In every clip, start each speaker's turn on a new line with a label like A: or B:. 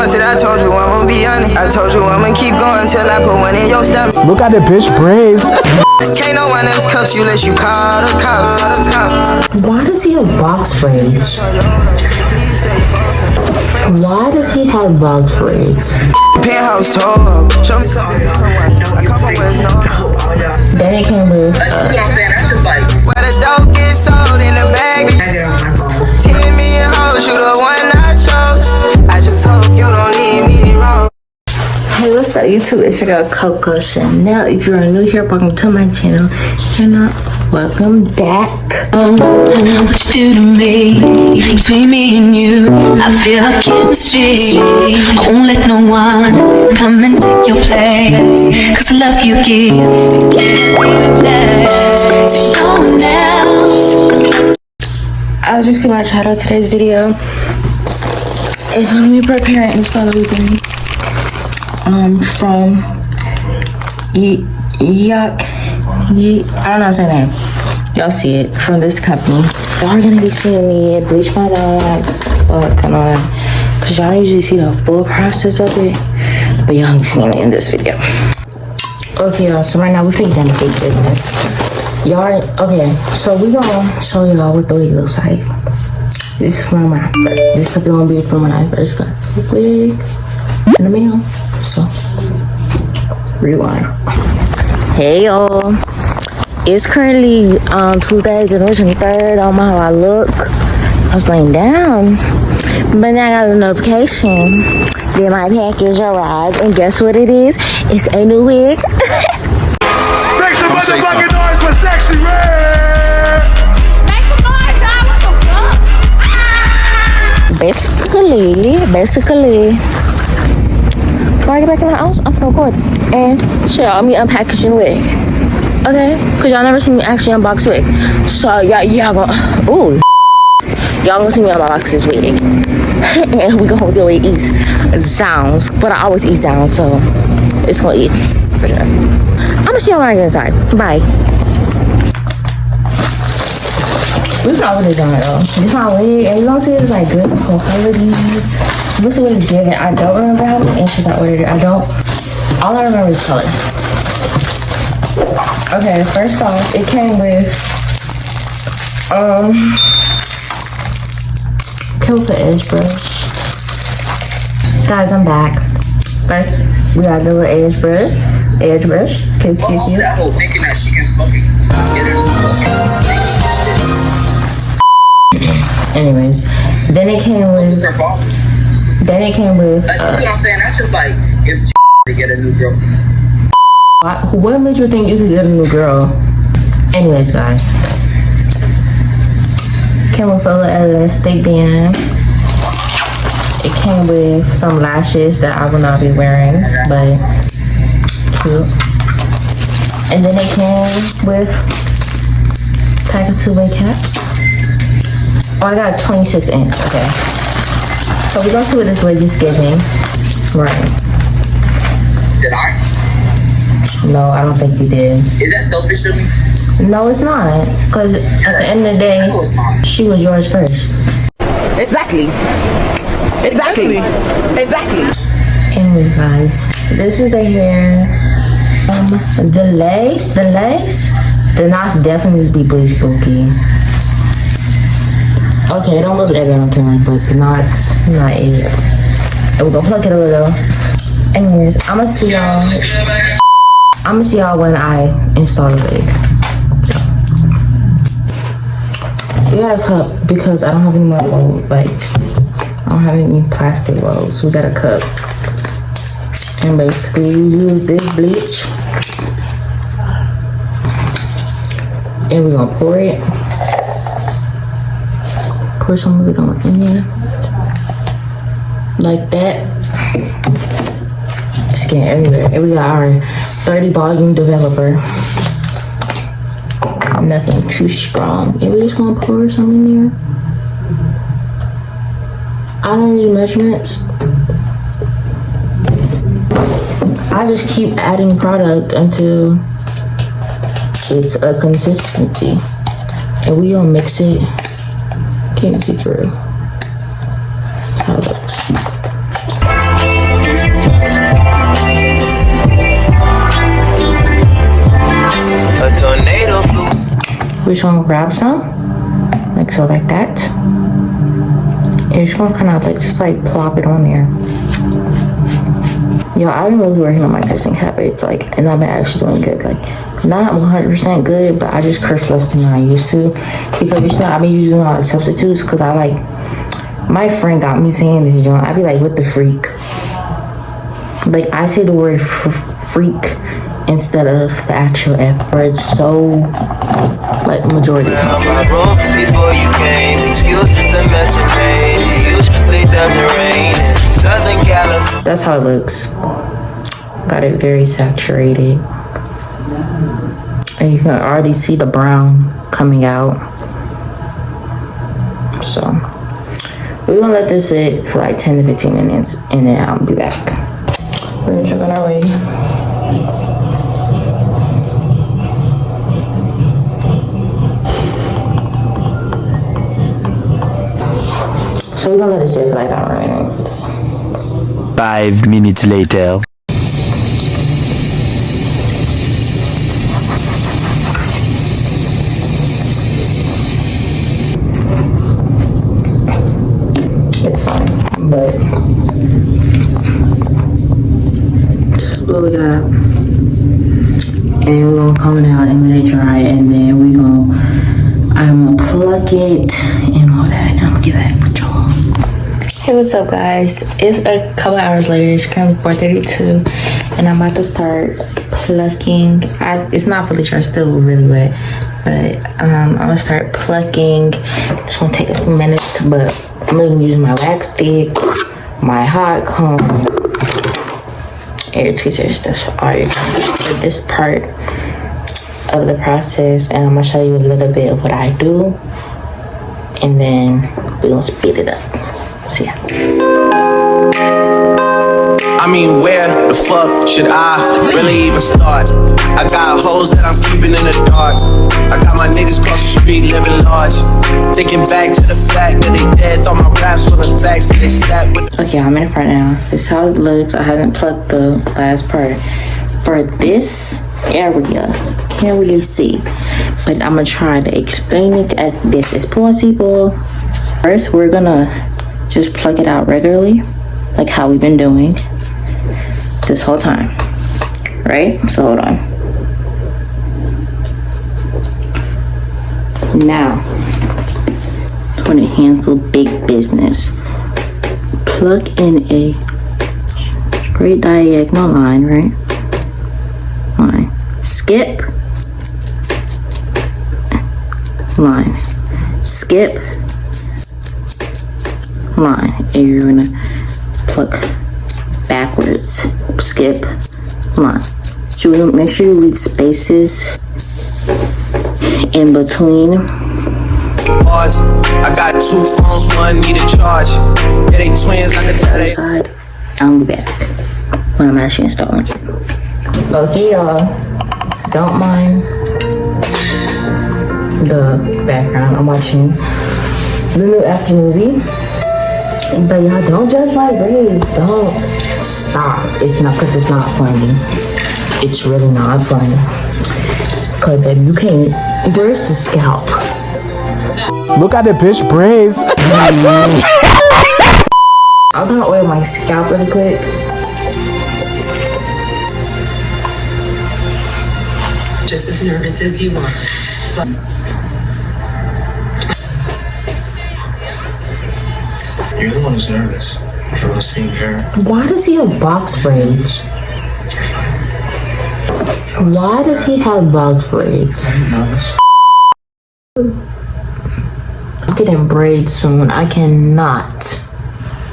A: once that I told you I'ma be honest. I told you I'ma keep going till I put one in your stomach.
B: Look at the bitch braids.
A: Can't no one else cuff you unless you call the cop.
C: Why does he have box braids? Why does he have box braids?
A: Penthouse tour. Show me something. I come up with no.
C: Then it came with.
A: You know what I'm saying? That's just like where the dope gets sold in the bag. 10 million hoes, you the one I chose. I just hope you don't leave me wrong.
C: Hey, what's up YouTube? It's your girl KOKO Chanel. If you're new here, welcome to my channel. Welcome back.
D: What you do to me, between me and you, I feel like chemistry. I won't let no one come and take your place, cause the love you give, you can't be replaced. So go now.
C: As you see my title, today's video is going to be preparing and install everything from Yeeaak. I don't know his name. Y'all see it from this company. Y'all are gonna be seeing me bleach my dogs, pluck and all that, cause y'all usually see the full process of it, but y'all be seeing it in this video. Okay, y'all. So right now we're thinking the big business. Y'all, okay. So we gonna show y'all what the wig looks like. This is from my. This could gonna be from when I first got the wig in the mail. So rewind. Hey y'all. It's currently Tuesday, January 23rd. I don't know how I look. I was laying down. But now I got a notification that my package arrived. And guess what it is? It's a new wig.
B: Make some motherfucking noise for Sexy Red.
E: Make some noise, y'all. What the fuck?
C: Basically. Before I get back in my house, I'm gonna record. And show y'all me unpackaging the wig. Okay, cause y'all never seen me actually unbox wig. So y'all gonna, ooh, y'all gonna see me unbox this wig. And we gonna do it eat sounds, but I always eat sounds, so it's gonna eat for sure. I'm gonna see y'all when I get inside. Bye. We can always done it though. This my wig, and you gonna see it's like good quality. This was given. I don't remember how many inches I ordered it. All I remember is color. Okay, first off, it came with edge brush. Guys, I'm back. First, we got the little edge brush. Cute.
A: That whole thinking that she can fucking get her fucking.
C: Anyways, then it came with.
A: You know what I'm saying? That's just like if to get a new girlfriend.
C: What made you think you could get a new girl? Anyways, guys. Came with a little elastic band. It came with some lashes that I will not be wearing, but cute. And then it came with a pack of 2-way caps. Oh, I got a 26 inch, okay. So we're gonna see what this wig is giving. Right.
A: Did I?
C: No, I don't think you did.
A: Is that selfish of me?
C: No, it's not. Because at the end of the day, she was yours first.
A: Exactly.
C: Anyway, guys, this is the hair. The legs, the knots definitely need to be bleached, spooky. Okay, don't look at it on camera, but the knots, not it. And we're gonna pluck it a little. Anyways, I'm gonna see y'all when I install the wig. We got a cup because I don't have any more rolls. Like, I don't have any plastic rolls. So we got a cup. And basically, you use this bleach. And we're gonna pour it. Pour some of it on in there. Like that. It's getting everywhere. And we got our 30 volume developer. Nothing too strong. And we just gonna pour some in there. I don't use measurements. I just keep adding product until it's a consistency. And we gonna mix it. Can't see through. That's how it looks. we're just gonna grab some, like so, like that. And you're just gonna kind of like just like plop it on there. Yo, I've been really working on my cursing habits, like, and I've been actually doing good. Like, not 100% good, but I just curse less than I used to, because you know I've been using a lot of substitutes. Because I like, my friend got me saying this, John. I be like, what the freak? Like, I say the word freak instead of the actual F word, so like majority of the time.
A: Before you came, excuse the mess it made. Usually doesn't rain in Southern California.
C: That's how it looks. Got it very saturated, and you can already see the brown coming out. So we're gonna let this sit for like 10 to 15 minutes, and then I'll be back. We're gonna check on our way. So we're gonna let it sit for like 5 minutes.
F: 5 minutes later.
C: It's fine, but this is what we got. And we're gonna come out and let it dry, and then I'm gonna pluck it and all that, and I'm gonna get back with y'all. Hey, what's up, guys? It's a couple hours later. It's currently 4:32, and I'm about to start plucking. It's not fully dry, still really wet, but I'm gonna start plucking. It's gonna take a few minutes, but I'm gonna use my wax stick, my hot comb, air tweezer stuff. Alright, for this part of the process, and I'm gonna show you a little bit of what I do, and then we're gonna speed it up. So yeah.
A: I mean, where the fuck should I really even start? I got hoes that I'm keeping in the dark. I got my niggas across the street living large. Thinking back to the fact that they dead. Thought my raps were the facts that they sat with.
C: Okay, I'm in the front now. This is how it looks. I haven't plucked the last part. For this area, can't really see, but I'm gonna try to explain it as best as possible. First, we're gonna just pluck it out regularly, like how we've been doing this whole time, right? So hold on. Now, I'm gonna handle big business. Pluck in a straight diagonal line, right? Line. Skip. Line. Skip. Line. And you're gonna pluck backwards. Skip. Line. So you make sure you leave spaces in between.
A: I got 2 phones, one need a charge. Yeah, they twins, I can tell they.
C: I'll be back when I'm actually installing it. Okay, y'all. Don't mind the background. I'm watching the new After movie. But y'all, don't judge my braids. Don't stop. It's not, because it's not funny. It's really not funny. Because, baby, you can't. Where's the scalp?
B: Look at the bitch braids.
C: I'm gonna oil my scalp really quick.
G: Just as nervous as you are.
H: You're the one who's nervous for listening to her.
C: Why does he have box braids? Why does he have box braids? I'm getting braids soon. I cannot.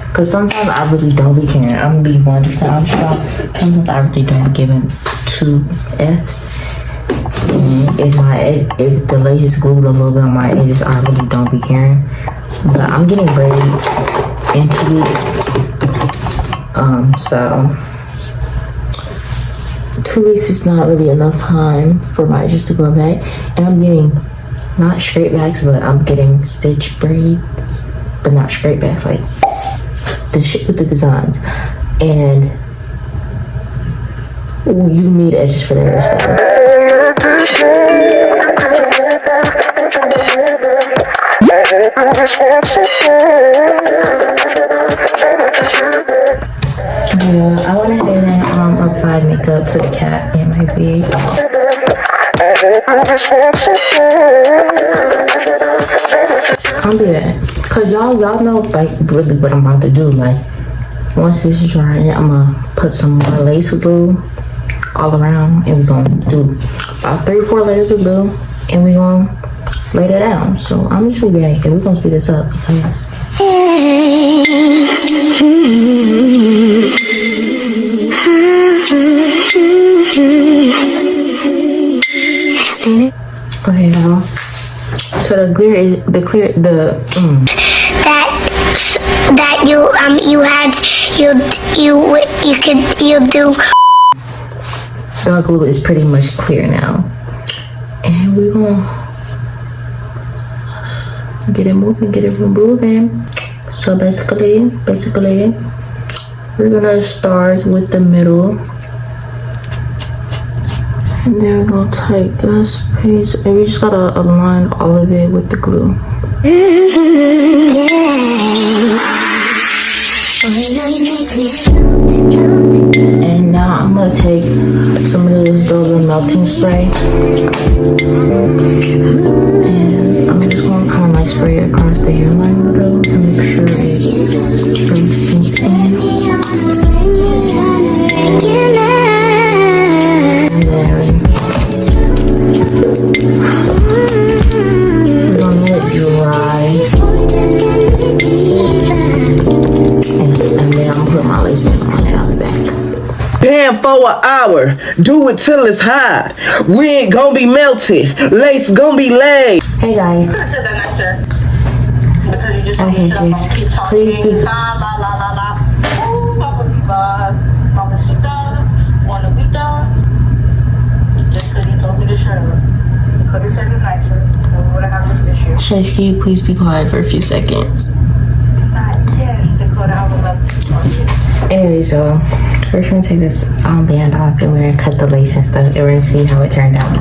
C: Because sometimes I really don't be caring. I'm gonna be 100% honest. Sometimes I really don't be giving 2 F's. And if the lace is glued a little bit on my edges, I really don't be caring. But I'm getting braids in 2 weeks. So 2 weeks is not really enough time for my edges to grow back. And I'm getting not straight backs, but I'm getting stitch braids, but not straight backs, like the shit with the designs. And you need edges for the hairstyle. I went ahead and applied makeup to the cap and my wig. I'll do that. Cause y'all know like really what I'm about to do. Like once this is dry, I'm gonna put some more lace glue all around and we're gonna do about 3 or 4 layers of glue and we're gonna lay it down. So I'm just gonna be back and we're gonna speed this up because go ahead now. So the
I: that you do.
C: The glue is pretty much clear now, and we're gonna get it moving, get it moving. So basically, we're gonna start with the middle. And then we're gonna take this piece and we just gotta align all of it with the glue. And now I'm gonna take some of this Dover melting spray. And I'm just gonna kind of like spray it across the hairline a little to make sure it really sinks in. And then we're gonna let it dry. And then I'm gonna put my lace band on and I'll be back.
J: Damn, for an hour. Do it till it's hot. Wig gon' be melted. Lace gon' be laid.
C: Hey guys. Okay, please be. Chase, can you please be quiet for a few seconds? Anyway, so we're gonna take this band off and we're gonna cut the lace and stuff and we're gonna see how it turned out.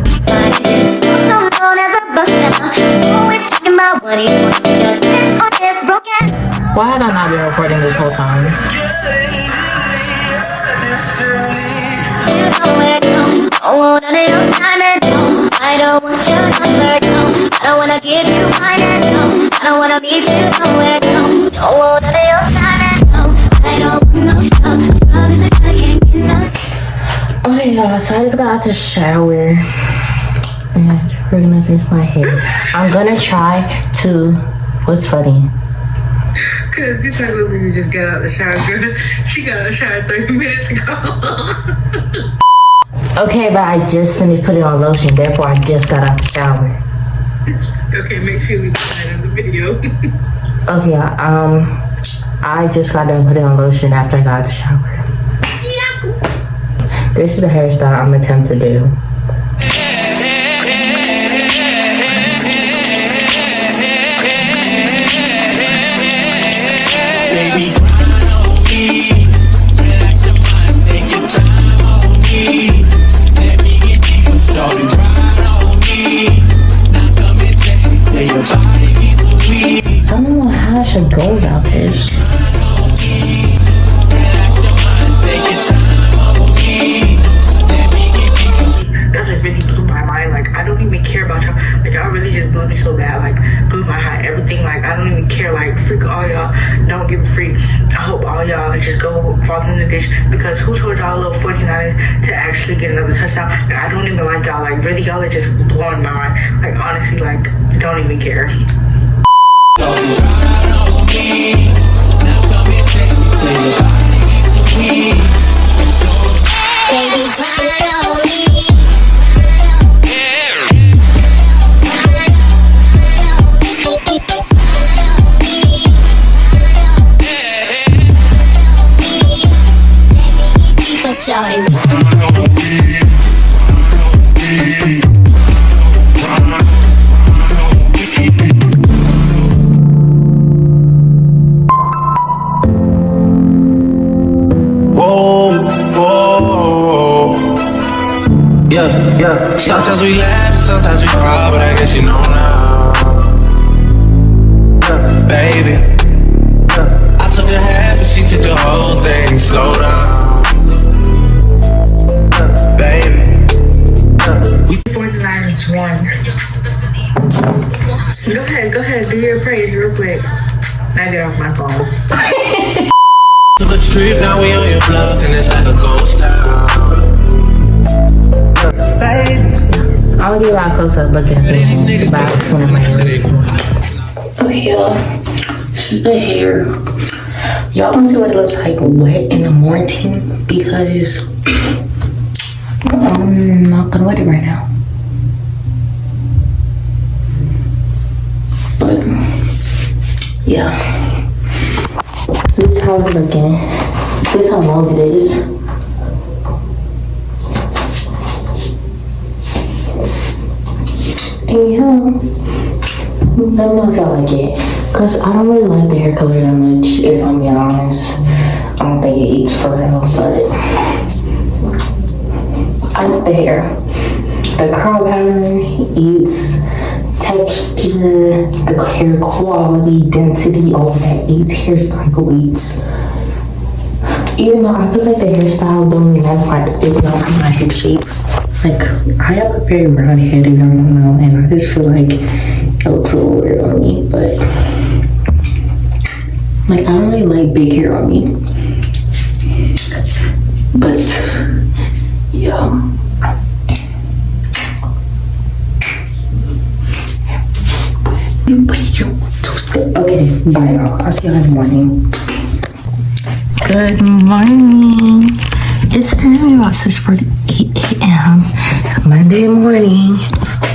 C: Why had I not been recording this whole time? I don't want your number, no. I don't wanna give you mine, no. I don't wanna meet you nowhere, no. Don't want none of your time, no. I don't want no stuff. Stuff is like I can't get enough. Okay, y'all, so I just got out to shower and we're gonna finish my hair. I'm gonna try to. What's funny?
G: Cause you talking about you just got out the shower, girl. She got out the shower 30 minutes ago.
C: Okay, but I just finished putting on lotion, therefore I just got out the shower.
G: Okay, make sure you leave that in the video.
C: Okay, I just got done putting on lotion after I got out the shower. Yeah. This is the hairstyle I'm attempting to do.
A: Baby, grind on me. Relax your mind, take your time on me. Let me get deeper, shorty, ride on me. Now come and text me till your body gets so weak.
C: I don't know how I should go about this.
A: Relax your mind, take your time on me. Let me get deeper.
G: That just really blew my mind. Like, I don't even care about y'all. Like, y'all really just blew me so bad. Like, blew my heart, everything. Like, I don't even care. Like, freak all y'all. Don't give a freak. I hope all y'all just go fall in the ditch. Because who told y'all little 49ers to actually get another touchdown? And I don't even like y'all. Like, really, y'all are just blowing my mind. Like, honestly, like, don't even care.
A: Ride on me. Now come and text me till your body gets so weak.
I: Baby, grind on me. Shawty.
A: Yeah. Sometimes we laugh, sometimes we cry, but I guess you know now. baby. I took a half and she took the whole thing. Slow down, baby. We
G: 49 once. Go ahead, do your praise real quick. Now get off my phone.
A: took a trip, now we on your block and it's like a ghost town, baby.
C: I'll give y'all a close-up look at this about one of my hair. Okay, y'all. This is the hair. Y'all gonna see what it looks like wet in the morning because I'm not gonna wet it right now. But yeah, this is how it's looking. This is how long it is. And yeah, let me know if y'all like it. Cause I don't really like the hair color that much, if I'm being honest. I don't think it eats for real, but I like the hair. The curl pattern eats texture, the hair quality, density, all of that eats. Hairstyle eats. Even though I feel like the hairstyle don't even have it's not my head shape. Like, I have a very round head, if you don't know, and I just feel like it looks a little weird on me, but like, I don't really like big hair on me. But yeah. Okay, bye y'all. I'll see y'all in the morning. Good morning. It's currently about 6:48 a.m. It's Monday morning,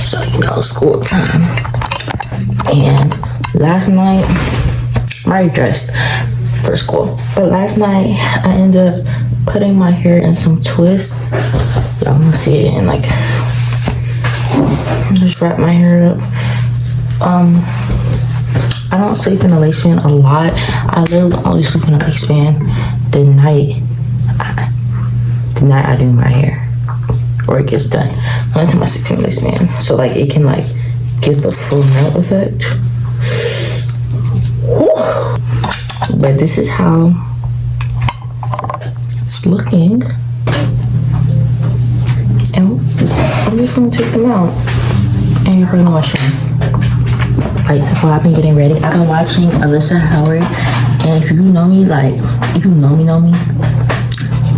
C: so you know, school time. And last night, I'm already dressed for school, but last night I ended up putting my hair in some twists. Y'all gonna see it in like, just wrap my hair up. I don't sleep in a lace band a lot. I literally only sleep in a lace band the night I do my hair or it gets done. Only time I sleep in a lace band, so like it can like give the full melt effect. But this is how it's looking, and I'm just gonna take them out and you're gonna wash them. Like, while I've been getting ready, I've been watching Alyssa Howard, and if you know me,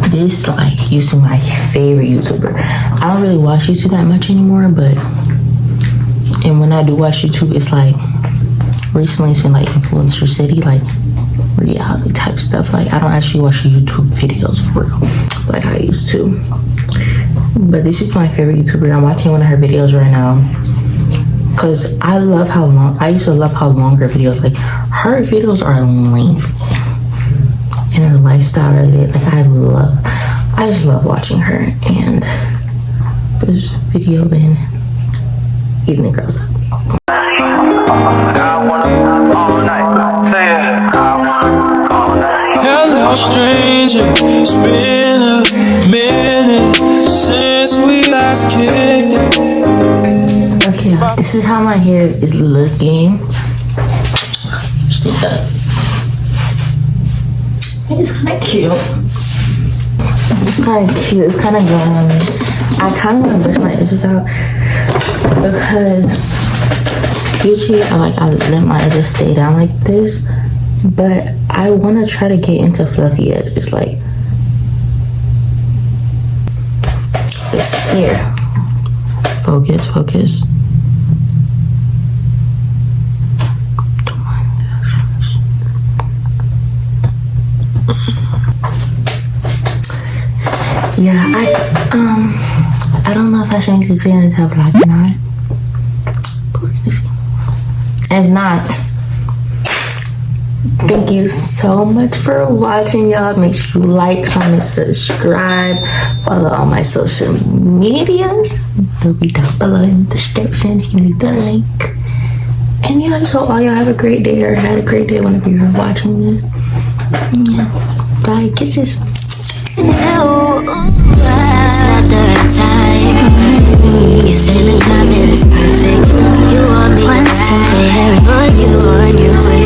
C: this like used to be my favorite YouTuber. I don't really watch YouTube that much anymore, and when I do watch YouTube, it's like recently it's been like influencer city, like reality type stuff. Like, I don't actually watch YouTube videos for real like I used to. But this is my favorite YouTuber. I'm watching one of her videos right now. Cause I love how long, I used to love how long her videos, like her videos are lengthy and her lifestyle related, like I just love watching her, and this video been eating the girls up.
K: Hello stranger, it's been a minute since we last kicked it.
C: Okay, this is how my hair is looking. Stick up. It's kind of cute. It's kind of cute. It's kind of going on me. I kind of want to brush my edges out because usually I let my edges stay down like this, but I want to try to get into fluffy edges, like this here. Focus. Yeah, I don't know if I should make this video into a vlog or not. But we're gonna see. If not, thank you so much for watching, y'all. Make sure you like, comment, subscribe, follow all my social medias. They'll be down below in the description if you need the link. And yeah, I just hope all y'all have a great day or had a great day whenever you're watching this. Yeah, bye, kisses.
I: It's not the right time. You say the timing is perfect. You want me to temporary, but you want you.